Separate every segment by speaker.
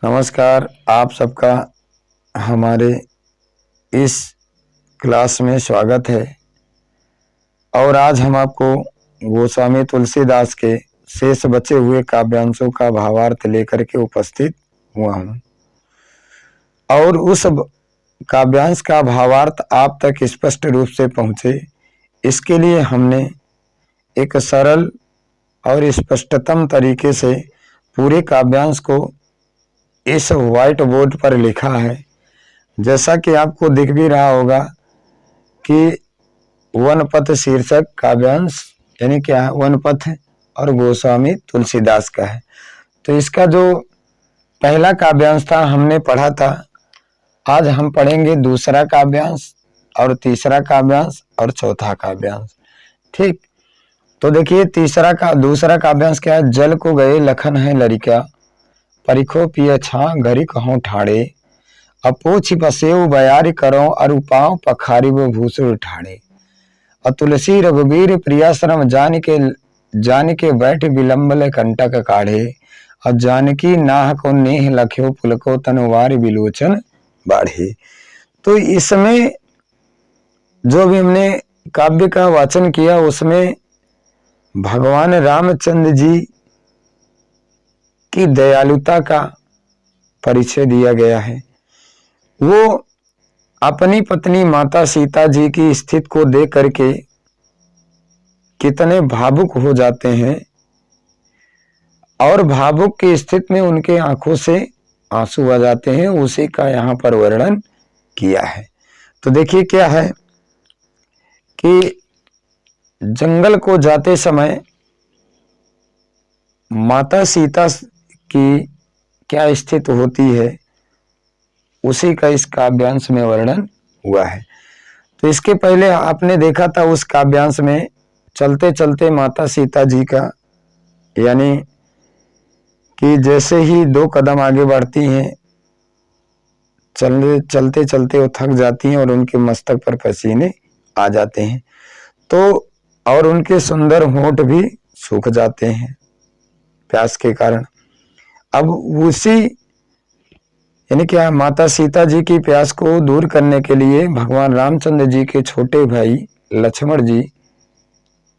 Speaker 1: नमस्कार, आप सबका हमारे इस क्लास में स्वागत है। और आज हम आपको गोस्वामी तुलसीदास के शेष बचे हुए काव्यांशों का भावार्थ लेकर के उपस्थित हुआ हूँ और उस काव्यांश का भावार्थ आप तक स्पष्ट रूप से पहुँचे, इसके लिए हमने एक सरल और स्पष्टतम तरीके से पूरे काव्यांश को इस व्हाइट बोर्ड पर लिखा है। जैसा कि आपको दिख भी रहा होगा कि वनपथ शीर्षक काव्यांश यानी क्या है, वनपथ और गोस्वामी तुलसीदास का है। तो इसका जो पहला काव्यांश था हमने पढ़ा था, आज हम पढ़ेंगे दूसरा काव्यांश और तीसरा काव्यांश और चौथा काव्यांश। ठीक, तो देखिए दूसरा काव्यांश क्या है। जल को गए लखन है लरिका, परिखो पिय छा घरी कहूँ ठाड़े, अपोछि बसेव बयारी करो अरुपाओ पखारी वो भूसुर ठाड़े, अतुलसी रघुबीर प्रियाश्रम जान के बैठ विलंबल कंटक काढ़े, और जानकी नाह को नेह लख्यो पुलको तनुवार विलोचन बाढ़े। तो इसमें जो भी हमने काव्य का वाचन किया उसमें भगवान रामचंद्र जी की दयालुता का परिचय दिया गया है। वो अपनी पत्नी माता सीता जी की स्थिति को देख करके कितने भावुक हो जाते हैं और भावुक की स्थिति में उनके आंखों से आंसू आ जाते हैं, उसी का यहाँ पर वर्णन किया है। तो देखिए क्या है कि जंगल को जाते समय माता सीता की क्या स्थिति होती है, उसी का इस काव्यांश में वर्णन हुआ है। तो इसके पहले आपने देखा था उस काव्यांश में चलते चलते माता सीता जी का, यानी कि जैसे ही 2 कदम आगे बढ़ती हैं, चलते चलते वो थक जाती हैं और उनके मस्तक पर पसीने आ जाते हैं, तो और उनके सुंदर होंठ भी सूख जाते हैं प्यास के कारण। अब उसी यानी क्या, माता सीता जी की प्यास को दूर करने के लिए भगवान रामचंद्र जी के छोटे भाई लक्ष्मण जी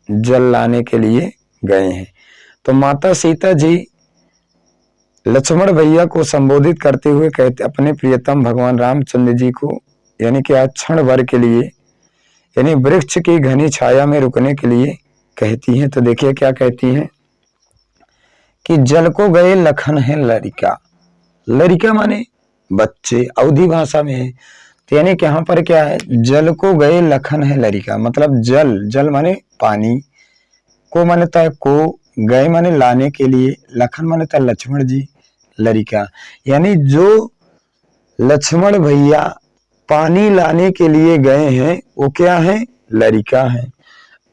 Speaker 1: जल लाने के लिए गए हैं। तो माता सीता जी लक्ष्मण भैया को संबोधित करते हुए कहते अपने प्रियतम भगवान रामचंद्र जी को, यानी कि क्षण भर के लिए, यानी वृक्ष की घनी छाया में रुकने के लिए कहती हैं। तो देखिए क्या कहती हैं कि जल को गए लखन है लरिका। लरिका माने बच्चे, अवधी भाषा में है। तो यानी कि यहाँ पर क्या है, जल को गए लखन है लरिका, मतलब जल माने पानी, को माने था को, गए माने लाने के लिए, लखन माने था लक्ष्मण जी, लरिका यानी जो लक्ष्मण भैया पानी लाने के लिए गए हैं वो क्या है, लरिका है।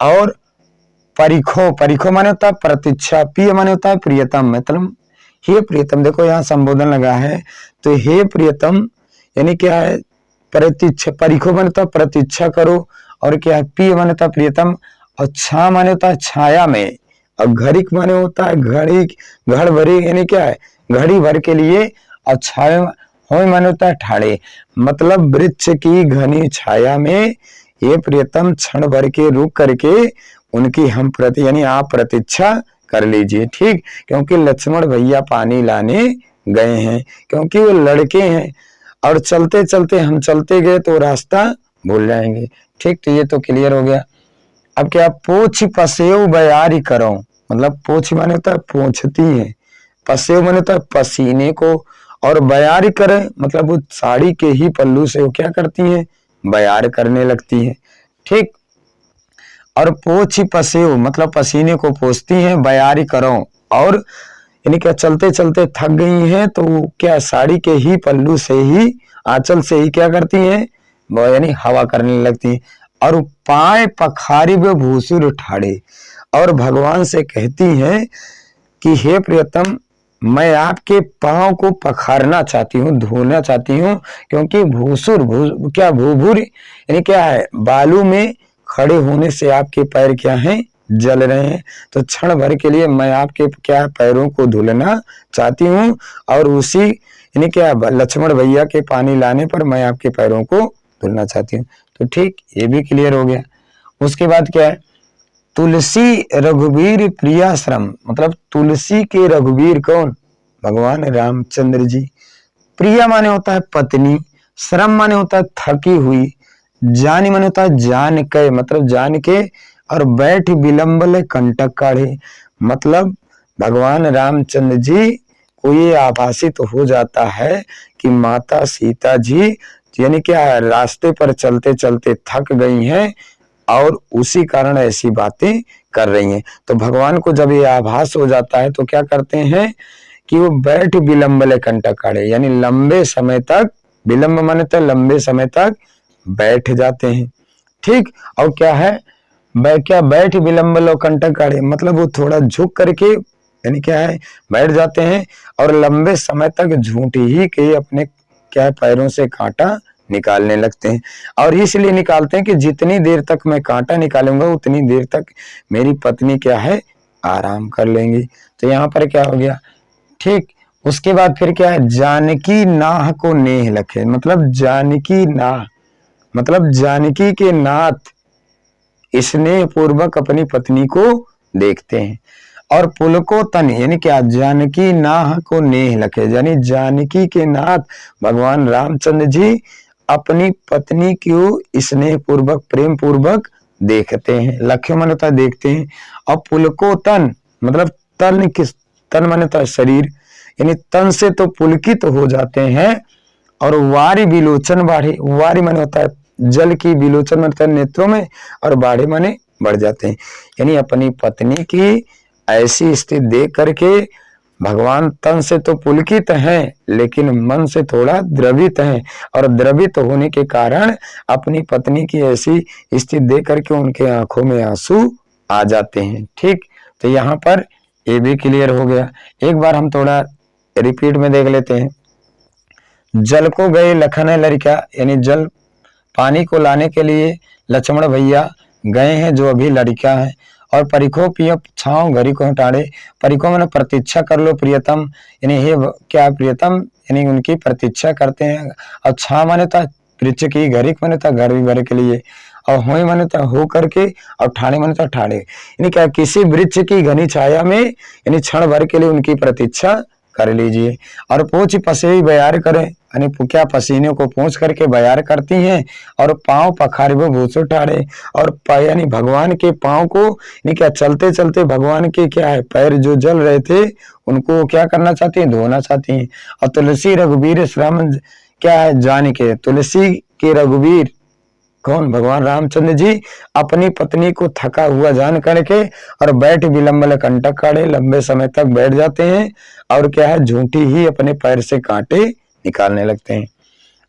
Speaker 1: और परिखो माने होता है प्रतीक्षा, पिय माने होता है प्रियतम, मतलब हे प्रियतम। देखो यहाँ संबोधन लगा है, तो हे प्रियतम यानी क्या है, प्रतीक्षा। परिखो माने होता है प्रतीक्षा करो, और क्या है, पिय माने होता है प्रियतम, और छा माने होता है छाया में, और घड़िक माने होता है घड़ी, घड़ भरी यानी क्या है, घड़ी भर के लिए, और छाया हो माने होता है ठाड़े, मतलब वृक्ष की घनी छाया में ये प्रियतम क्षण भर के रुक करके उनकी हम प्रति यानी आप प्रतीक्षा कर लीजिए। ठीक, क्योंकि लक्ष्मण भैया पानी लाने गए हैं, क्योंकि वो लड़के हैं और चलते चलते हम चलते गए तो रास्ता भूल जाएंगे। ठीक, तो ये तो क्लियर हो गया। अब क्या, पोछ पसेव बयारी करो, मतलब पोछ माने होता है पोंछती है, पसेव माने होता है पसीने को, और बयारी करे मतलब वो साड़ी के ही पल्लू से वो क्या करती हैं, बयार करने लगती हैं। ठीक, और पोछी पसेव मतलब पसीने को पोछती हैं, बयारी करो, और यानी क्या चलते चलते थक गई हैं तो क्या साड़ी के ही पल्लू से ही, आंचल से ही क्या करती हैं, यानी हवा करने लगती हैं। और पाए पखारी व भूसुर ठाड़े, और भगवान से कहती हैं कि हे प्रियतम, मैं आपके पांव को पखारना चाहती हूँ, धोना चाहती हूँ, क्योंकि क्या भूभूर यानी क्या है, बालू में खड़े होने से आपके पैर क्या हैं, जल रहे हैं, तो क्षण भर के लिए मैं आपके क्या पैरों को धुलना चाहती हूँ, और उसी यानी क्या लक्ष्मण भैया के पानी लाने पर मैं आपके पैरों को धुलना चाहती हूँ। तो ठीक, ये भी क्लियर हो गया। उसके बाद क्या है, तुलसी रघुवीर प्रियाश्रम, मतलब तुलसी के रघुवीर कौन, भगवान रामचंद्र जी। प्रिया माने होता है पत्नी, श्रम माने होता है थकी हुई, जानी माने होता है जान के, मतलब जान के, और बैठ विलंबले कंटक काढ़े, मतलब भगवान रामचंद्र जी को ये आभासित हो जाता है कि माता सीता जी यानी क्या रास्ते पर चलते चलते थक गई हैं और उसी कारण ऐसी बातें कर रही हैं। तो भगवान को जब ये आभास हो जाता है तो क्या करते हैं कि वो बैठ विलंबले कंटक काढ़े, यानी लंबे समय तक, विलंब माने तो लंबे समय तक बैठ जाते हैं। ठीक, और क्या है, क्या बैठ विलंबले कंटक काढ़े, मतलब वो थोड़ा झुक करके यानी क्या है बैठ जाते हैं और लंबे समय तक झूठी ही के अपने क्या है पैरों से कांटा निकालने लगते हैं। और इसलिए निकालते हैं कि जितनी देर तक मैं कांटा निकालूंगा उतनी देर तक मेरी पत्नी क्या है आराम कर लेंगी। तो यहाँ पर क्या हो गया, ठीक। उसके बाद फिर क्या है, जानकी नाह को नेह लखे, मतलब जानकी नाह, मतलब जानकी के नाथ स्नेह पूर्वक अपनी पत्नी को देखते हैं। और पुलको तन यानी क्या, जानकी नाह को नेह लखे, यानी जानकी के नाथ भगवान रामचंद्र जी अपनी पत्नी को स्नेह पूर्वक प्रेम पूर्वक देखते हैं। लक्ष्य मानता देखते हैं। और पुलको तन मतलब तन किस, तन मानता शरीर, यानी तन से तो पुलकित हो जाते हैं। और वारी विलोचन बाढ़े, वारी माने होता है जल की, विलोचन माने नेत्रों में, और बाढ़े माने बढ़ जाते हैं। यानी अपनी पत्नी की ऐसी स्थिति देख करके भगवान तन से तो पुलकित हैं लेकिन मन से थोड़ा द्रवित हैं, और द्रवित होने के कारण अपनी पत्नी की ऐसी स्थिति देख करके उनके आंखों में आंसू आ जाते हैं। ठीक, तो यहाँ पर ये भी क्लियर हो गया। एक बार हम थोड़ा रिपीट में देख लेते हैं। जल को गए लखन लड़का, यानी जल पानी को लाने के लिए लक्ष्मण भैया गए हैं जो अभी लड़का है। और परिखो पियो छाओ घड़ी को हटाड़े, परिखो मैंने प्रतीक्षा कर लो प्रियतम, यानी हे क्या प्रियतम, यानी उनकी प्रतीक्षा करते हैं। और छा माने था वृक्ष की, घड़ी माने था घर भी भर के लिए, और हो माने था हो करके, और ठाणे माने था ठाड़े, यानी क्या किसी वृक्ष की घनी छाया में यानी क्षण भर के लिए उनकी प्रतीक्षा कर लीजिए। और पोछ पसे बयार करें, यानी क्या पसीने को पोंछ करके बयार करती हैं। और पांव पखारे वो भूसो ठाड़े, और यानी भगवान के पांव को यानी क्या चलते चलते भगवान के क्या है पैर जो जल रहे थे उनको क्या करना चाहती हैं, धोना चाहती हैं। और तुलसी रघुवीर श्रम क्या है जान के, तुलसी के रघुवीर कौन, भगवान रामचंद्र जी अपनी पत्नी को थका हुआ जान करके और बैठ विलंबल कंटक काढ़े, लंबे समय तक बैठ जाते हैं। और क्या है झूठी ही अपने पैर से कांटे निकालने लगते हैं।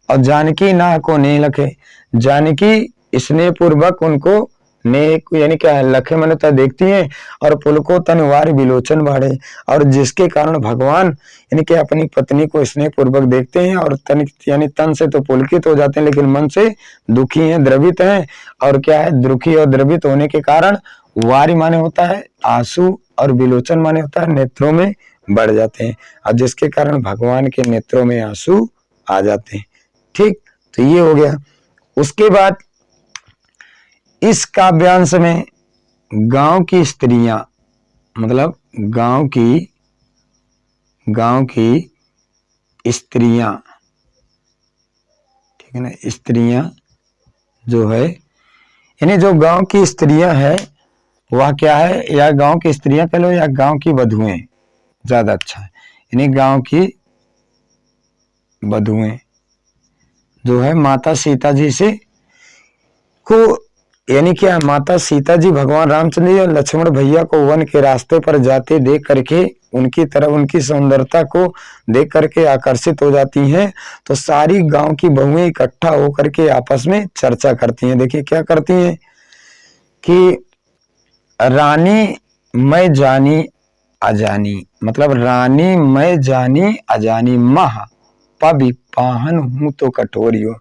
Speaker 1: और जानकी नाह को नेह लखे, जानकी स्नेह पूर्वक उनको नेह यानी क्या है लखे मनता देखती हैं। और पुलको तनवार विलोचन बाढ़े, और जिसके कारण भगवान यानी कि अपनी पत्नी को स्नेह पूर्वक देखते हैं और तन यानी तन से तो पुलकित हो जाते हैं लेकिन मन से दुखी हैं, द्रवित हैं। और क्या है दुखी और द्रवित होने के कारण वारी माने होता है आंसू, और विलोचन माने होता है नेत्रों में बढ़ जाते हैं, और जिसके कारण भगवान के नेत्रों में आंसू आ जाते हैं। ठीक, तो ये हो गया। उसके बाद इस काव्यांश में गांव की स्त्रियां, मतलब गांव की स्त्रियां, ठीक है ना, स्त्रियां जो है यानी जो गांव की स्त्रियां है वह क्या है, या गांव की स्त्रियां कह लो या गांव की वधुएं ज्यादा अच्छा है। यानी गांव की वधुएं जो है माता सीता जी से को यानी क्या माता सीता जी भगवान रामचंद्र जी और लक्ष्मण भैया को वन के रास्ते पर जाते देख करके उनकी तरफ उनकी सुंदरता को देख करके आकर्षित हो जाती हैं। तो सारी गांव की बहुएं इकट्ठा होकर के आपस में चर्चा करती हैं। देखिए क्या करती हैं कि रानी मैं जानी अजानी, मतलब रानी मैं जानी अजानी मह पवि पाहन हूं तो कठोरियो,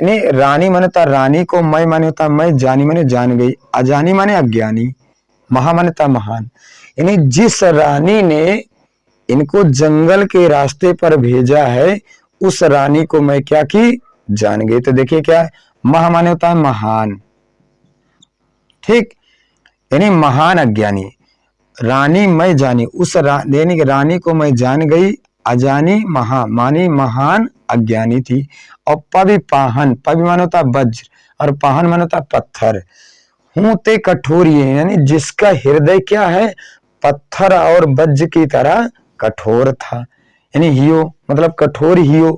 Speaker 1: यानी रानी माने था रानी को, मैं माने होता मैं, जानी माने जान गई, अजानी माने अज्ञानी, महामान्यता महान, यानी जिस रानी ने इनको जंगल के रास्ते पर भेजा है उस रानी को मैं क्या की जान गई। तो देखिए क्या है, महामान्यता महान, ठीक, यानी महान अज्ञानी। रानी मैं जानी, उस यानी कि रानी को मैं जान गई, अजानी महा मानी महान अज्ञानी थी। और पवि पाहन, पवि मानो था वज्र और पाहन मानो था पत्थर। हूं ते कठोर, यानी जिसका हृदय क्या है, पत्थर और वज्र की तरह कठोर था, यानी हियो मतलब कठोर हियो,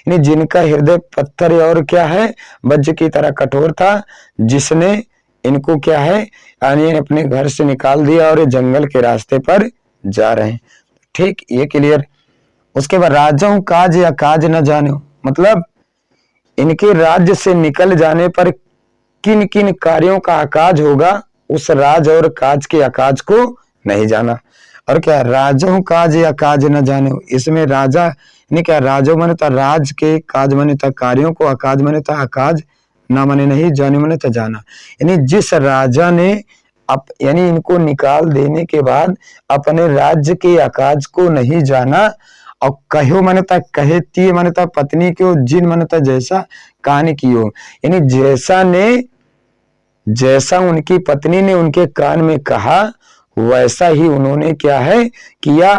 Speaker 1: यानी जिनका हृदय पत्थर और क्या है, वज्र की तरह कठोर था, जिसने इनको क्या है, यानी अपने घर से निकाल दिया और ये जंगल के रास्ते पर जा रहे हैं। ठीक, ये क्लियर। उसके बाद राजाओं काज या काज न जानो, मतलब इनके राज्य से निकल जाने पर किन किन कार्यों का आकाज होगा, उस राज और काज के आकाज को नहीं जाना। और क्या, राजाओं काज या काज न जानो, इसमें राजा ने क्या, राजो माने था राज के, काज माने था कार्यों को, आकाज माने था आकाज, ना माने नहीं, जाने माने था जाना। यानी जिस राजा ने यानी इनको निकाल देने के बाद अपने राज्य के आकाज को नहीं जाना, और कहो माने था कहती माने था पत्नी को, जिन माने था जैसा कान की हो, यानी जैसा उनकी पत्नी ने उनके कान में कहा वैसा ही उन्होंने क्या है किया,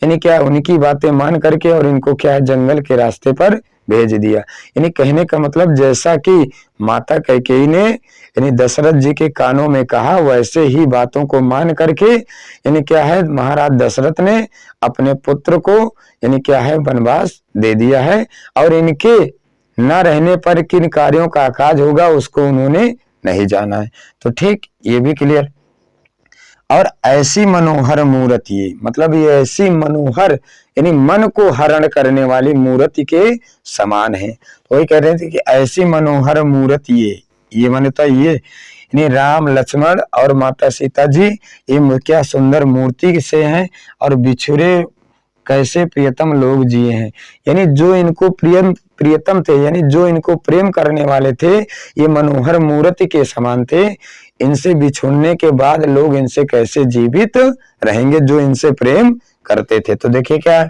Speaker 1: यानी क्या उनकी बातें मान करके और इनको क्या है जंगल के रास्ते पर भेज दिया। यानी कहने का मतलब जैसा कि माता कैकेयी ने यानी दशरथ जी के कानों में कहा वैसे ही बातों को मान करके यानी क्या है महाराज दशरथ ने अपने पुत्र को यानी क्या है वनवास दे दिया है, और इनके न रहने पर किन कार्यों का आकाज होगा उसको उन्होंने नहीं जाना है। तो ठीक, ये भी क्लियर। और ऐसी मनोहर मूर्ति, मतलब ये ऐसी मनोहर यानी मन को हरण करने वाली मूर्ति के समान है। तो वही कह रहे थे कि ऐसी मनोहर मूर्ति, ये मान्यता ये यानी राम लक्ष्मण और माता सीता जी ये क्या सुंदर मूर्ति से हैं, और बिछुड़े कैसे प्रियतम लोग जिए हैं, यानी जो इनको प्रियतम थे, यानी जो इनको प्रेम करने वाले थे, ये मनोहर मूर्ति के समान थे। इनसे बिछुड़ने के बाद लोग इनसे कैसे जीवित रहेंगे जो इनसे प्रेम करते थे। तो देखिए क्या,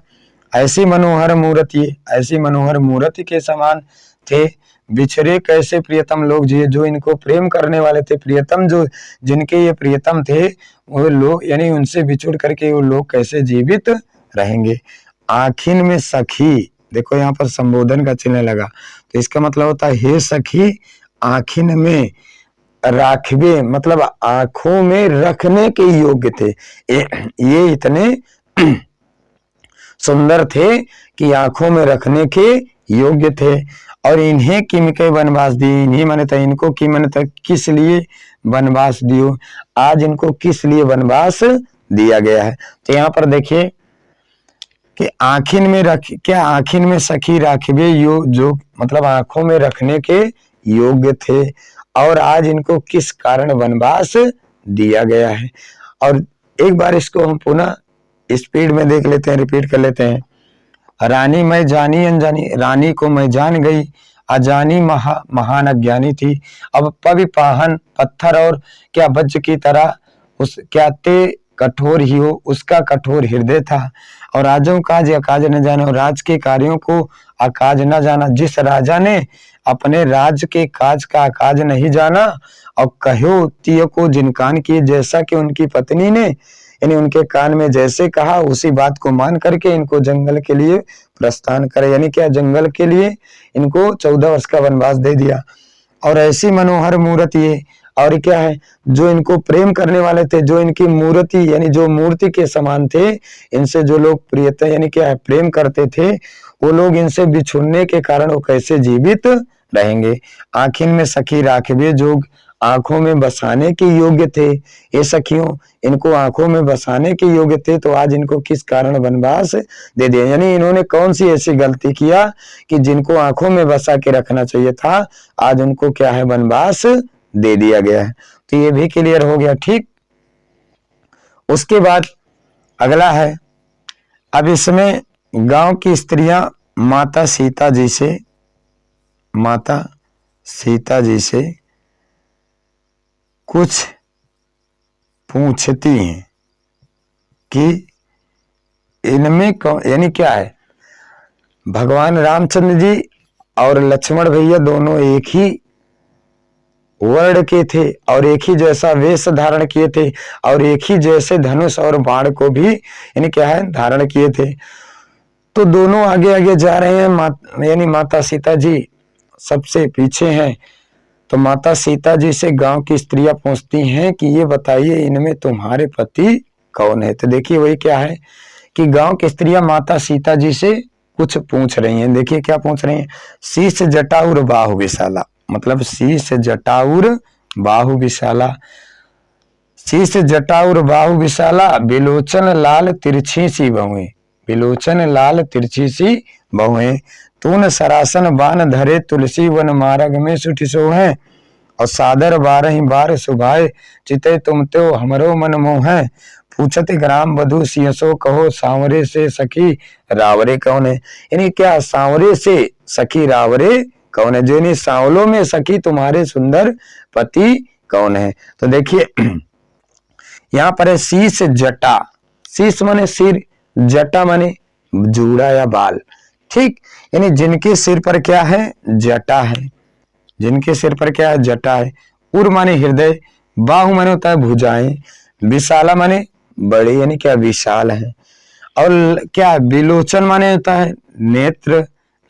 Speaker 1: ऐसी मनोहर मूर्ति के समान थे, बिछड़े कैसे प्रियतम लोग जिए, जो इनको प्रेम करने वाले थे, प्रियतम जो जिनके ये प्रियतम थे वो लोग, यानी उनसे बिछुड़ करके वो लोग कैसे जीवित रहेंगे। आखिन में सखी, देखो यहाँ पर संबोधन का चिन्ह लगा, तो इसका मतलब होता है हे सखी आखिन में राखबे, मतलब आंखों में रखने के योग्य थे। ये इतने सुंदर थे कि आंखों में रखने के योग्य थे। और इन्हें किम के वनवास दी, इन्हीं माने था इनको की माने था किस लिए वनवास दियो, आज इनको किस लिए वनवास दिया गया है। तो यहाँ पर देखिए कि आखिन में रख, क्या आखिन में सखी राखबे यो, जो मतलब आंखों में रखने के योग्य थे, और आज इनको किस कारण वनवास दिया गया है। और एक बार इसको हम पुनः स्पीड में देख लेते हैं, रिपीट कर लेते हैं। रानी मैं जानी अनजानी, रानी को मैं जान गई, अजानी महान अज्ञानी थी। अब पवि पाहन पत्थर और क्या वज्र की तरह उस क्या ते कठोर ही हो, उसका कठोर हृदय था। और राजों काज अकाज न जाना, और राज के कार्यों को अकाज न जाना, जिस राजा ने अपने राज के काज का अकाज नहीं जाना, और कहो तिय को जिन कान किए, जैसा कि उनकी पत्नी ने यानी उनके कान में जैसे कहा उसी बात को मान करके इनको जंगल के लिए प्रस्थान करे, यानी क्या जंगल के लिए इनको 14 वर्ष का वनवास दे दिया। और ऐसी मनोहर मूर्ति ये, और क्या है जो इनको प्रेम करने वाले थे, जो इनकी मूर्ति यानी जो मूर्ति के समान थे, इनसे जो लोग प्रियता यानी क्या है प्रेम करते थे, वो लोग इनसे बिछुड़ने के कारण वो कैसे जीवित रहेंगे। आखिन में सखी राखबे, जो आंखों में बसाने के योग्य थे, ये सखियों इनको आंखों में बसाने के योग्य थे, तो आज इनको किस कारण वनवास दे दिया, यानी इन्होंने कौन सी ऐसी गलती किया कि जिनको आंखों में बसा के रखना चाहिए था, आज उनको क्या है वनवास दे दिया गया है। तो ये भी क्लियर हो गया। ठीक, उसके बाद अगला है, अब इसमें गांव की स्त्रियां माता सीता जी से कुछ पूछती हैं कि इनमें यानी क्या है, भगवान रामचंद्र जी और लक्ष्मण भैया दोनों एक ही वर्ण के थे और एक ही जैसा वेश धारण किए थे और एक ही जैसे धनुष और बाण को भी यानी क्या है धारण किए थे। तो दोनों आगे आगे जा रहे हैं, यानी माता सीता जी सबसे पीछे हैं। तो माता सीता जी से गांव की स्त्रियां पूछती हैं कि ये बताइए इनमें तुम्हारे पति कौन है। तो देखिए वही क्या है कि गांव की स्त्रियां माता सीता जी से कुछ पूछ रही हैं। देखिए क्या पूछ रही हैं, शीश जटाउर बाहु विशाला, मतलब शीश जटाउर बाहु विशाला, शीश जटाउर बाहु विशाला, बिलोचन लाल तिरछी सी बहुएं, बिलोचन लाल तिरछी सी बहुएं, तून सरासन बान धरे तुलसी वन मार्ग में सुठ सोहें, और सादर बारह बार सुभाए चिते तुम त्यो हमरो मन मोह, पूछत ग्राम बधु सियसो कहो सांवरे से सखी रावरे कौन है। यानी क्या सांवरे से सखी रावरे कौन है, जो सांवलों में सखी तुम्हारे सुंदर पति कौन है। तो देखिए यहाँ पर है शीश जटा, शीश माने सिर, जटा माने जूड़ा या बाल, ठीक, यानी जिनके सिर पर क्या है जटा है, जिनके सिर पर क्या है जटा है। उर माने हृदय, बाहु माने होता है भुजाएं, विशाला माने बड़े यानी क्या विशाल है, और क्या बिलोचन माने होता है नेत्र,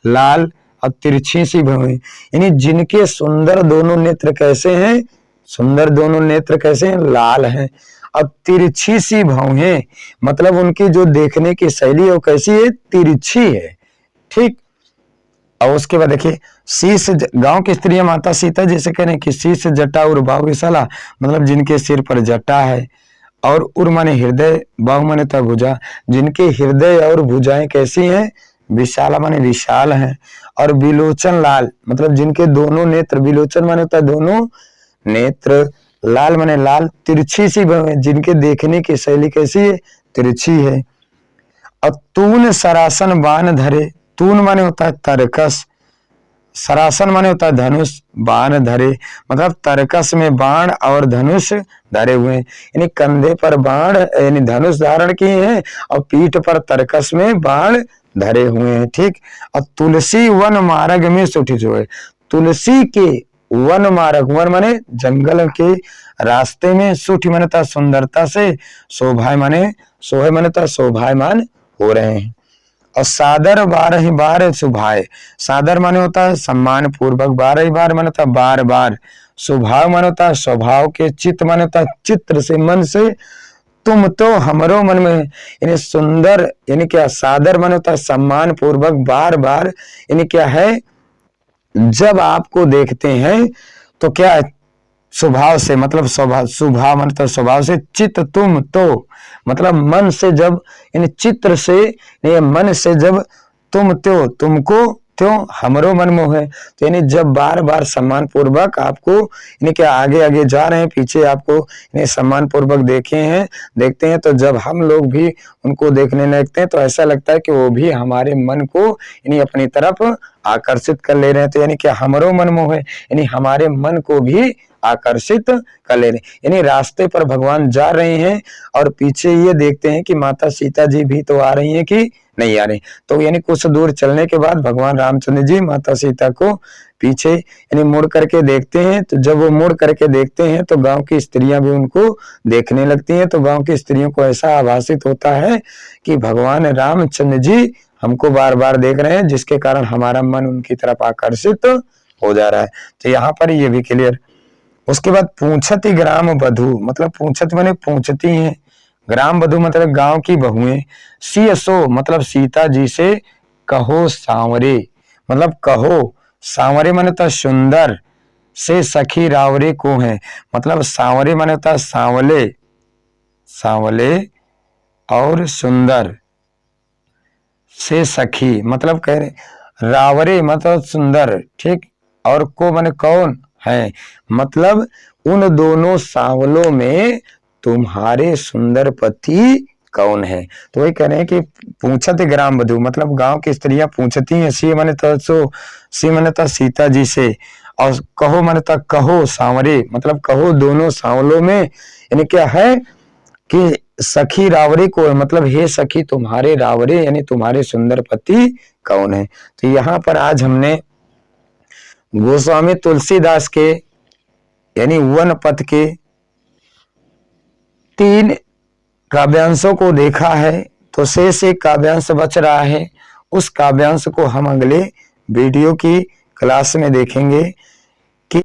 Speaker 1: लाल, और तिरछी सी भवें, यानी जिनके सुंदर दोनों नेत्र कैसे हैं, सुंदर दोनों नेत्र कैसे हैं लाल हैं, और तिरछी सी भवें मतलब उनकी जो देखने की शैली वो कैसी है तिरछी है, ठीक। और उसके बाद देखिए शीश, गांव की स्त्रियां माता सीता जैसे कह रहे हैं कि शीश जटा और बाहु विशाला, मतलब जिनके सिर पर जटा है, और उर माने हृदय, बाहु माने तो भुजा, जिनके हृदय और भुजाएं कैसी हैं विशाला माने विशाल हैं, और बिलोचन लाल मतलब जिनके दोनों नेत्र, बिलोचन माने होता है दोनों नेत्र, लाल माने लाल, तिरछी सी जिनके देखने की शैली कैसी है तिरछी है, और तून सरासन बाण धरे, तून माने होता है तरकस, सरासन माने होता है धनुष, बाण धरे मतलब तरकस में बाण और धनुष धरे हुए, यानी कंधे पर बाण यानी धनुष धारण किए हैं और पीठ पर तरकस में बाण धरे हुए हैं, ठीक। और तुलसी वन मार्ग में सुठित हुए, तुलसी के वन मार्ग, वन माने जंगल के रास्ते में, सुठी माने था सुंदरता से, शोभाय माने सोहे माने था शोभायमान हो रहे हैं, और सादर बारह बार सुभाए, सादर माने होता है सम्मान पूर्वक, बारह बार माने होता है बार बार, स्वभाव माने होता है स्वभाव के, चित्त माने होता है चित्र से मन से, तुम तो हमरो मन में, यानी सुंदर यानी क्या, सादर माने होता है सम्मान पूर्वक, बार बार यानी क्या है जब आपको देखते हैं तो क्या स्वभाव से मतलब स्वभाव मतलब स्वभाव से, चित्त तुम तो मतलब मन से जब, यानी चित्र से नहीं मन से जब, तुम त्यो तुमको, त्यों हमरो मन मोह है, तो यानी जब बार बार सम्मान पूर्वक आपको यानी क्या आगे आगे जा रहे हैं, पीछे आपको यानी सम्मान पूर्वक देखते हैं, तो जब हम लोग भी उनको देखने लगते हैं तो ऐसा लगता है कि वो भी हमारे मन को यानी अपनी तरफ आकर्षित कर ले रहे हैं। तो यानी क्या हमरो मन मोह है, यानी हमारे मन को भी आकर्षित कर ले रहे हैं, यानी रास्ते पर भगवान जा रहे हैं और पीछे ये देखते हैं कि माता सीता जी भी तो आ रही हैं कि नहीं आ रही। तो यानी कुछ दूर चलने के बाद भगवान रामचंद्र जी माता सीता को पीछे यानी मुड़ करके देखते हैं, तो जब वो मुड़ करके देखते हैं तो गांव की स्त्रियां भी उनको देखने लगती हैं। तो गांव की स्त्रियों को ऐसा आभासित होता है कि भगवान रामचंद्र जी हमको बार बार देख रहे हैं, जिसके कारण हमारा मन उनकी तरफ आकर्षित हो जा रहा है। तो यहाँ पर ये भी क्लियर। उसके बाद पूछती ग्राम बधू, मतलब पूछत माने पूछती हैं, ग्राम बधू मतलब गांव की बहुएं, सीसो मतलब सीता जी से कहो सांवरे, मतलब कहो सांवरे माने तो सुंदर, से सखी रावरे को है, मतलब सांवरे माने तो सांवले, सांवले और सुंदर, से सखी मतलब कह रहे रावरे मतलब सुंदर, ठीक, और को माने कौन है, मतलब उन दोनों सांवलों में तुम्हारे सुंदर पति कौन है। तो वही कह रहे हैं कि पूछत ग्राम बधू मतलब गांव की स्त्रियां पूछती हैं, सी माने तो सीता जी से, और कहो मन तक कहो सांवरे, मतलब कहो दोनों सांवलों में, यानी क्या है कि सखी रावरे को, मतलब हे सखी तुम्हारे रावरे यानी तुम्हारे सुंदर पति कौन है। तो यहाँ पर आज हमने गोस्वामी तुलसीदास के यानी वन पथ के 3 काव्यांशों को देखा है। तो शेष एक काव्यांश बच रहा है, उस काव्यांश को हम अगले वीडियो की क्लास में देखेंगे।